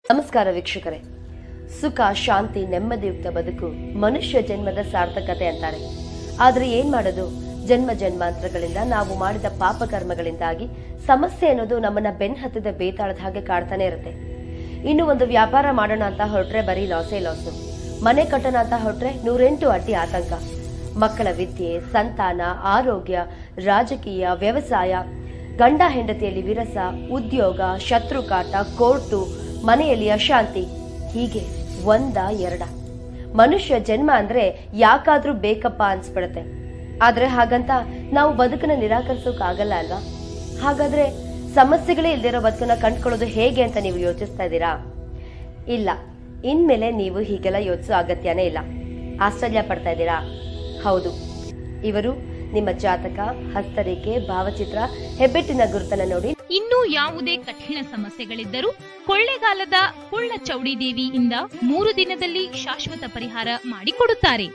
ನಮಸ್ಕಾರ ವೀಕ್ಷಕರೇ. ಸುಖ, ಶಾಂತಿ, ನೆಮ್ಮದಿಯುಕ್ತ ಬದುಕು ಮನುಷ್ಯ ಜನ್ಮದ ಸಾರ್ಥಕತೆ ಅಂತಾರೆ. ಆದ್ರೆ ಏನ್ ಮಾಡೋದು, ಜನ್ಮ ಜನ್ಮಾಂತರಗಳಿಂದ ನಾವು ಮಾಡಿದ ಪಾಪ ಕರ್ಮಗಳಿಂದಾಗಿ ಸಮಸ್ಯೆ ಅನ್ನೋದು ನಮ್ಮನ್ನ ಬೆನ್ನಹತ್ತದ ಬೇತಾಳದ ಹಾಗೆ ಕಾಡ್ತಾನೆ ಇರುತ್ತೆ. ಇನ್ನು ಒಂದು ವ್ಯಾಪಾರ ಮಾಡೋಣ ಅಂತ ಹೊರಟ್ರೆ ಬರೀ ಲಾಸೇ ಲಾಸು. ಮನೆ ಕಟ್ಟೋಣ ಅಂತ ಹೊರಟ್ರೆ 108 ಅಡ್ಡಿ ಆತಂಕ. ಮಕ್ಕಳ ವಿದ್ಯೆ, ಸಂತಾನ, ಆರೋಗ್ಯ, ರಾಜಕೀಯ, ವ್ಯವಸಾಯ, ಗಂಡ ಹೆಂಡತಿಯಲ್ಲಿ ವಿರಸ, ಉದ್ಯೋಗ, ಶತ್ರುಕಾಟ, ಕೋರ್ಟು, ಮನೆಯಲ್ಲಿ ಅಶಾಂತಿ, ಹೀಗೆ ಒಂದ ಎರಡ. ಮನುಷ್ಯ ಜನ್ಮ ಅಂದ್ರೆ ಯಾಕಾದ್ರೂ ಬೇಕಪ್ಪ ಅನ್ಸ್ಬಿಡತ್ತೆ. ಆದ್ರೆ ಹಾಗಂತ ನಾವು ಬದುಕನ್ನ ನಿರಾಕರಿಸೋಕಾಗಲ್ಲ ಅಲ್ವಾ? ಹಾಗಾದ್ರೆ ಸಮಸ್ಯೆಗಳೇ ಇಲ್ದಿರೋ ಬದುಕನ್ನ ಕಂಡ್ಕೊಳ್ಳೋದು ಹೇಗೆ ಅಂತ ನೀವು ಯೋಚಿಸ್ತಾ ಇದ್ದೀರಾ? ಇಲ್ಲ, ಇನ್ಮೇಲೆ ನೀವು ಹೀಗೆಲ್ಲ ಯೋಚಿಸೋ ಅಗತ್ಯನೇ ಇಲ್ಲ. ಆಶ್ಚರ್ಯ ಪಡ್ತಾ ಇದ್ದೀರಾ? ಹೌದು, ಇವರು ನಿಮ್ಮ ಜಾತಕ, ಹಸ್ತರೇಖೆ, ಭಾವಚಿತ್ರ, ಹೆಬ್ಬೆಟ್ಟಿನ ಗುರುತನ್ನ ನೋಡಿ ಇನ್ನೂ ಯಾವುದೇ ಕಠಿಣ ಸಮಸ್ಯೆಗಳಿದ್ದರೂ ಕೊಳ್ಳೇಗಾಲದ ಕುಳ್ಳ ಚೌಡಿ ದೇವಿಯಿಂದ 3 ದಿನದಲ್ಲಿ ಶಾಶ್ವತ ಪರಿಹಾರ ಮಾಡಿಕೊಡುತ್ತಾರೆ.